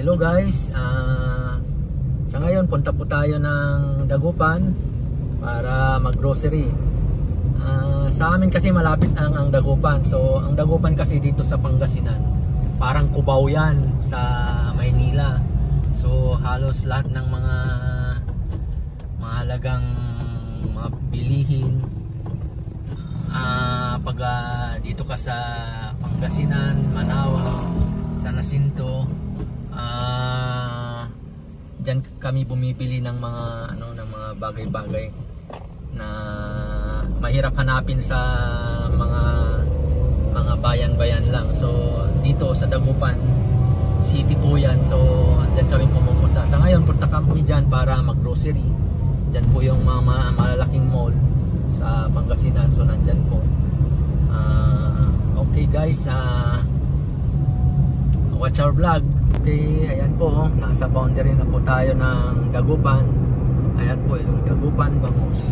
Hello guys, sa ngayon punta po tayo ng Dagupan para mag-grocery. Sa amin kasi malapit ang Dagupan. So ang Dagupan kasi dito sa Pangasinan, parang Cubao yan sa Maynila. So halos lahat ng mga mahalagang mga bilihin pag dito ka sa Pangasinan, Manawa, San Jacinto, diyan kami bumibili ng mga ng mga bagay-bagay na mahirap hanapin sa mga bayan-bayan lang. So dito sa Dagupan City po yan. So diyan kami pumupunta. Sa ngayon punta kami diyan para mag-grocery. Diyan po yung mga malalaking mall sa Pangasinan. So nandyan po. Okay guys, watch our vlog. Okay, ayan po, nasa boundary na po tayo ng Dagupan. Ayan po yung Dagupan Bangus.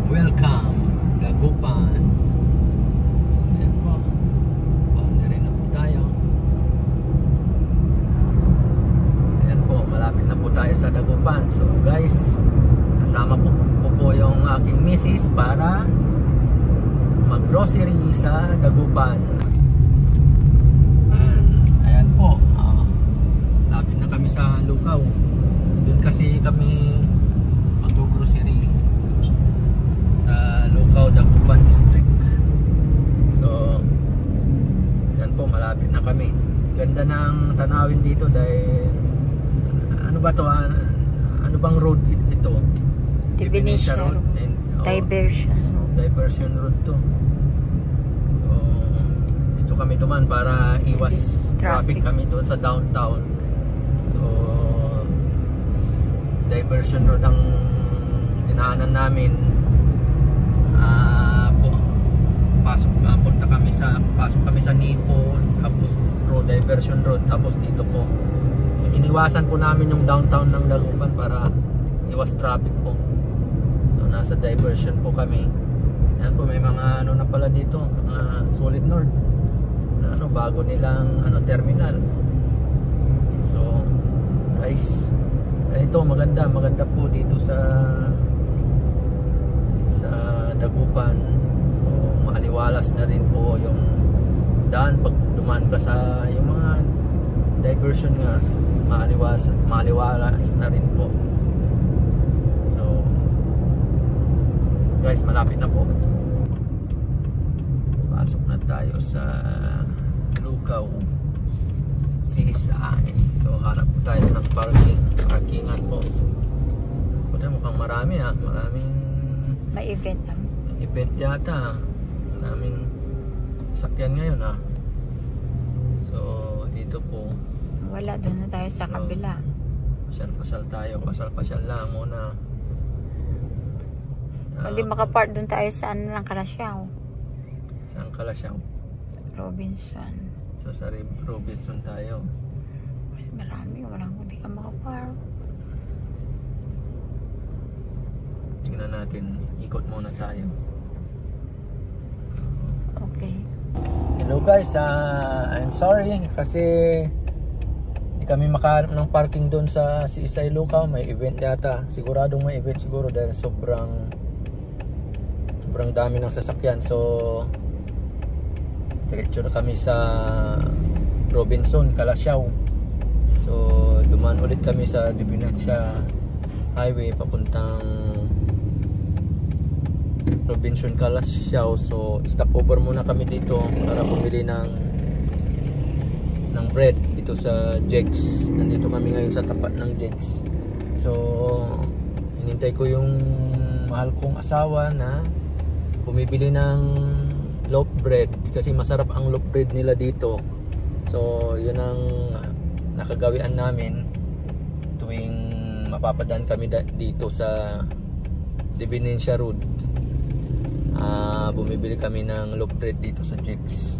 Welcome Dagupan. So ayan po, boundary na po tayo. Ayan po, malapit na po tayo sa Dagupan. So guys, kasama po yung aking misis para mag-grocery sa Dagupan. Ayan po, lapit na kami sa Lukaw. Doon kasi kami mag-grocery sa Lukaw, Dagupan District. So ayan po, malapit na kami. Ganda ng tanawin dito dahil ano ba to? Ano bang road ito? Divinisha Road. Diversion Road to. So dito kami duman para iwas traffic kami doon sa downtown. So Diversion Road ang dinaanan namin. Pasok kami sa Nipo, tapos Diversion Road, tapos dito po iniwasan po namin yung downtown ng Dagupan para iwas traffic po. So nasa Diversion po kami. Yan po, may mga na pala dito, Solid North na bago nilang terminal. So guys, ito maganda po dito sa Dagupan. So maaliwalas na rin po yung daan pag dumaan ka sa yung mga diversion nga, maaliwalas na rin po. So guys, malapit na po. Pasok na tayo sa Lukaw CSI. So harap po tayo ng parkingan po. Puta, mukhang marami maraming may event yata. Maraming sakyan ngayon So dito po wala, doon na tayo sa kabila. Pasyal tayo, pasyal lang muna. Hindi makapark doon tayo sa lang, Kalasyaw. Saan Kalasyaw? Robinson. So sa Robinson tayo. Marami, hindi ka makapark. Tingnan natin, ikot muna tayo. Okay. Hello guys, I'm sorry kasi hindi kami makahanap ng parking doon sa CSI Lukaw. May event yata. Siguradong may event siguro dahil sobrang dami ng sasakyan. So diretso na kami sa Robinson, Kalasyaw. So dumaan ulit kami sa Divinisha Highway papuntang Robinson, Kalasyaw. So stop over muna kami dito para bumili ng bread dito sa Jegs. Nandito kami ngayon sa tapat ng Jegs. So hinintay ko yung mahal kong asawa na bumibili ng loaf bread kasi masarap ang loaf bread nila dito. So yun ang nakagawian namin tuwing mapapadaan kami dito sa Divinisha Road. Bumibili kami ng loaf bread dito sa Jegs.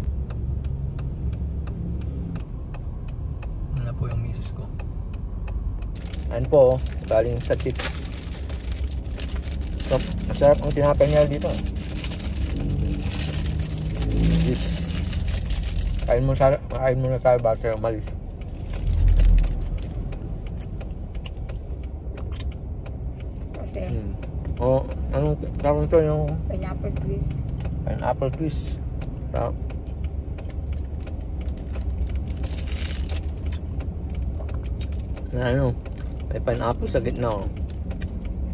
Ano po yung misis ko? Ayan po, galing sa Jegs. So, masarap ang tinapay niya dito. Jegs. Kain mo na tayo bago tayo umalis. O, anong tawag ito yung Pineapple twist. pineapple twist. Na ano, may pineapple sa gitna. Oh.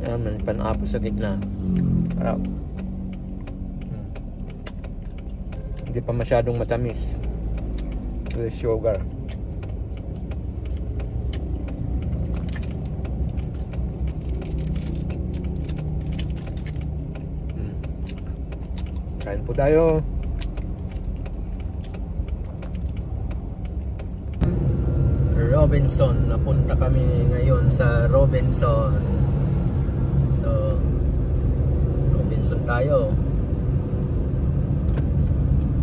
Ayan, may pineapple sa gitna. Para hindi pa masyadong matamis. With sugar. Kain po tayo. Robinson, napunta kami ngayon sa Robinson. So Robinson tayo.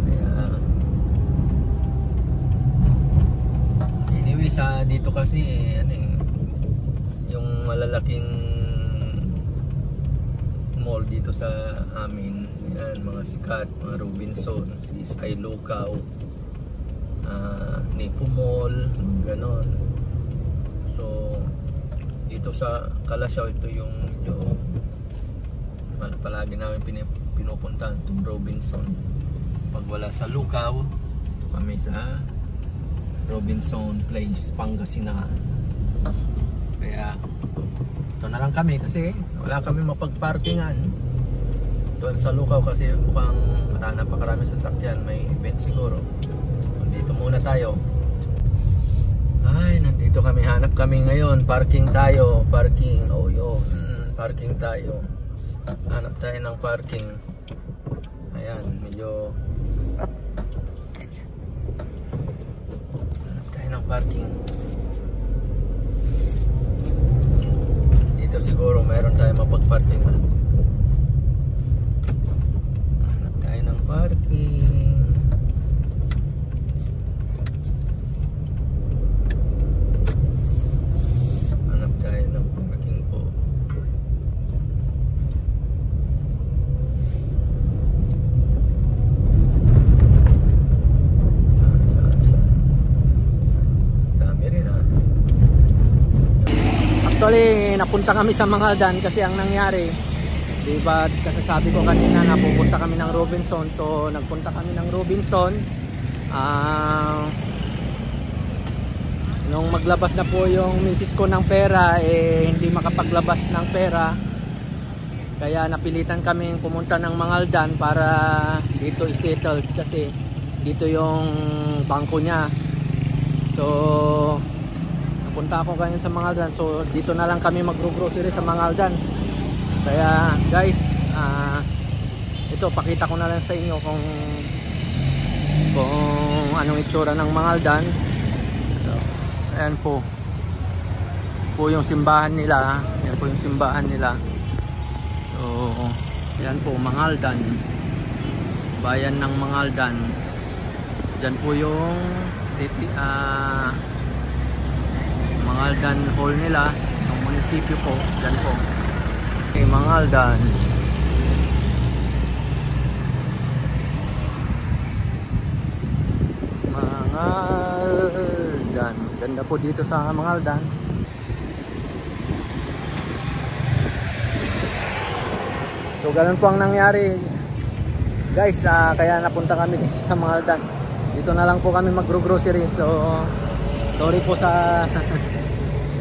Kaya anyway, sa dito kasi ano eh, yung malalaking mall dito sa amin. Ayan, mga sikat, mga Robinson, si Sky Lucaw, Nipo Mall, ganon. So dito sa Kalasyaw, ito yung medyo palagi namin pinupuntahan, itong Robinson. Pag wala sa Lucaw, ito kami sa Robinson Place, Pangasinan. Kaya ito na lang kami kasi wala kami mapagparkingan doon sa Lucaw kasi mukhang napakarami sasakyan, may event siguro. Dito muna tayo. Ay, nandito kami, hanap kami ngayon. Parking tayo, parking. Oh, yun. Parking tayo. Hanap tayo ng parking. Ayan, medyo hanap tayo ng parking. Dito siguro mayroon tayo mapagparking. Hanap tayo ng parking. Actually, napunta kami sa Mangaldan kasi ang nangyari, diba, kasasabi ko kanina na pupunta kami ng Robinson. So nagpunta kami ng Robinson. Nung maglabas na po yung misis ko ng pera, hindi makapaglabas ng pera. Kaya napilitan kaming pumunta ng Mangaldan para dito i-settle kasi dito yung bangko niya. So punta ako ngayon sa Mangaldan, so dito na lang kami mag-grocery sa Mangaldan. Kaya guys, ito pakita ko na lang sa inyo kung anong itsura ng Mangaldan. So, ayan po yung simbahan nila. Ayan po yung simbahan nila. So ayan po, Mangaldan, bayan ng Mangaldan. Diyan po yung city, Mangaldan Hall nila, yung munisipyo po, dyan po. Okay, Mangaldan. Mangaldan. Ganda po dito sa Mangaldan. So ganun po ang nangyari guys, kaya napunta kami dito sa Mangaldan. Dito na lang po kami mag-grocery. So sorry po sa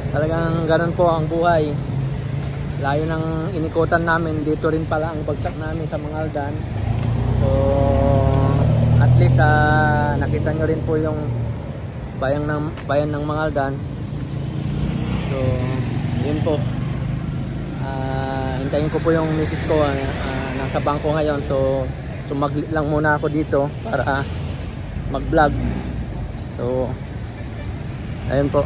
talagang ganun po ang buhay. Layo ng inikutan namin. Dito rin pala ang bagsak namin sa Mangaldan. So at least nakita nyo rin po yung bayan ng Mangaldan. So yun po, hintayin ko po yung misis ko, nasa bangko ngayon. So sumaglit lang muna ako dito para mag vlog. So ayun po.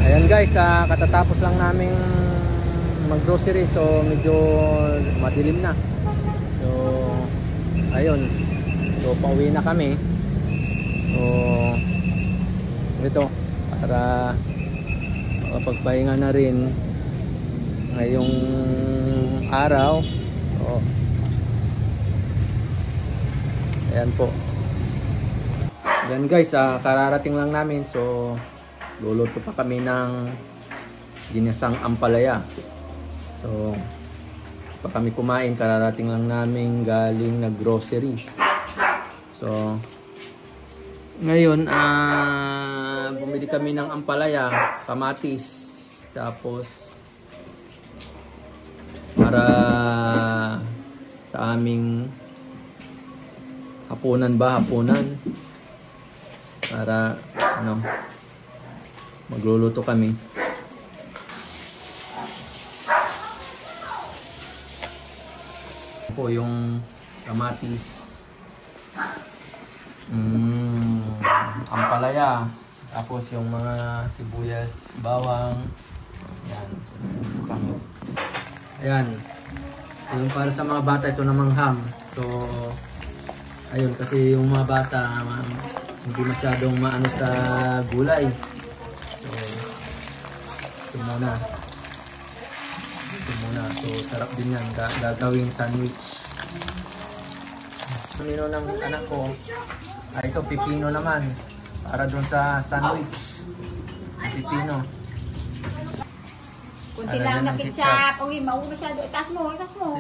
Ayan guys, katatapos lang naming mag-grocery, so medyo madilim na. So ayun, so pauwi na kami. So ito, para makapagpahinga na rin ngayong araw. So Ayan po. Yan guys, kararating lang namin. So, luluto pa kami ng ginasang ampalaya. So, pa kami kumain, kararating lang namin galing na grocery. So, ngayon, bumili kami ng ampalaya, kamatis, tapos para sa aming hapunan para magluluto kami. Po yung kamatis, ampalaya, tapos yung mga sibuyas, bawang, yan. Ayan, yung para sa mga bata, ito namang ham. So ayun, kasi yung mga bata hindi masyadong maano sa gulay. So ito muna. So sarap din yan, gagawing sandwich. Mino ng anak ko, ito pipino naman para dun sa sandwich. Pipino. Kunti lang na ketchup. Uy, mauna masyado. Itas mo.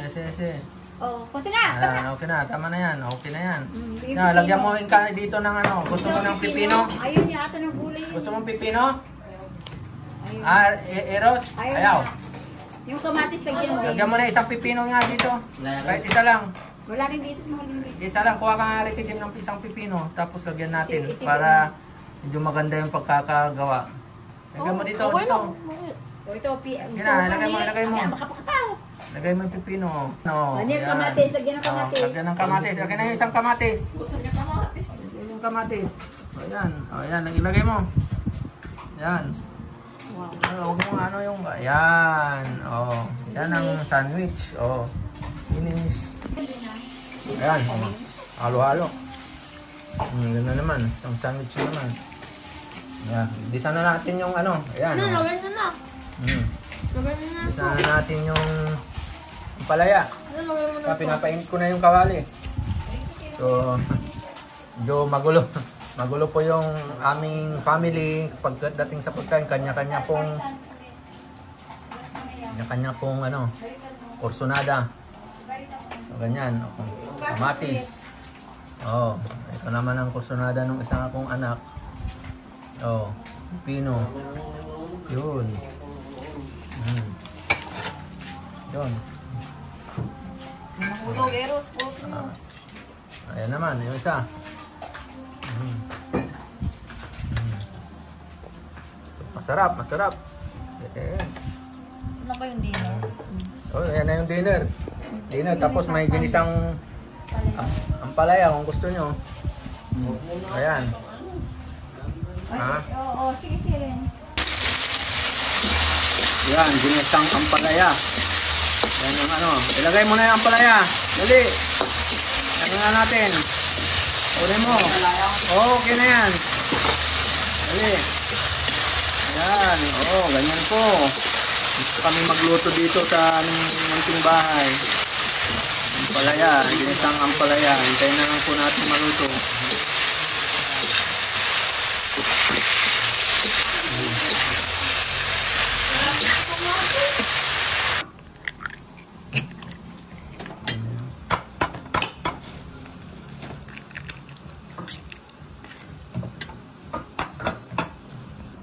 Sige. Oh, kunti na. Okay na, tama na yan. Okay na yan. Lagyan mo yung kanin dito ng ano. Gusto mo ng pipino? Ayun yata ng gulay. Gusto mong pipino? Eros? Ayaw. Yung kamatis lagyan mo. Lagyan mo na isang pipino nga dito. Kahit isa lang. Wala rin dito. Isa lang. Kuha ka nga rin ng isang pipino. Tapos lagyan natin para medyo maganda yung pagkakagawa. Lagyan mo dito. O ito, lagay mo. Lagay mo yung pipino. Ano yung kamatis? Lagyan ng kamatis. Lagyan ng kamatis. Lagyan na yung isang kamatis. Lagyan yung kamatis. Ayan. Ayan. Ilagay mo. Ayan. Huwag mo ano yung... Ayan. Yan ang sandwich. Finish. Ayan. Halo-halo. Ganda naman. Isang sandwich naman. Ayan. Disa na natin yung ano. Ayan. Lagyan na na. Disa na natin yung palaya. Pinapainit ko na yung kawali. So, medyo magulo. Magulo po yung aming family pagdating sa pagkain. Kanya-kanya pong porsyonada. So, ganyan. Kamatis. Ito naman ang porsyonada ng isang akong anak. Pino. Yun. Yun. Ayan naman, yung isa. Masarap. Ano pa yung dinner? Ayan na yung dinner. Tapos may ginisang ampalaya kung gusto nyo. Ayan. Sige. Yan, ginisang ampalaya. Yan yung ilagay mo na yung ampalaya. Dali. Lagyan na natin. Kunin mo. Okay na yan. Dali. Yan. Ganyan po. Gusto kami magluto dito sa munting bahay. Ampalaya. Ginisang ampalaya. Hintayin na lang po natin maluto.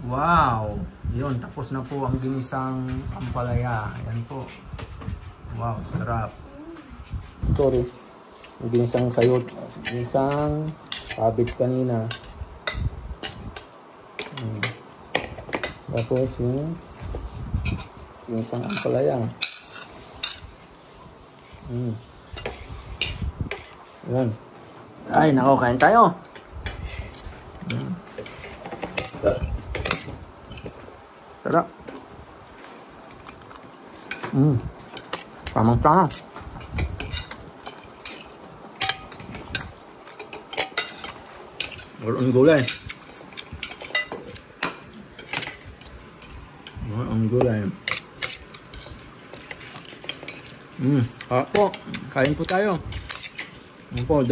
Wow! Yun, tapos na po ang ginisang ampalaya. Ayan po. Wow, sarap. Sorry. Ang ginisang sayot. Ginisang cabbage kanina. Tapos yung ginisang ampalaya. Ayan. Ay, nako, kain tayo. Sarap. Tamang-tama. Walang gulay. Walang gulay. Po. Kain po tayo. Po,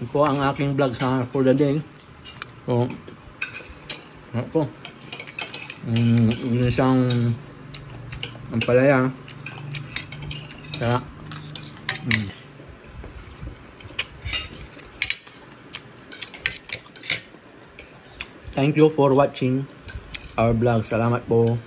Ito po ang aking vlog for the day. So, ano po? Isang ampalaya. Kaya, thank you for watching our vlog. Salamat po.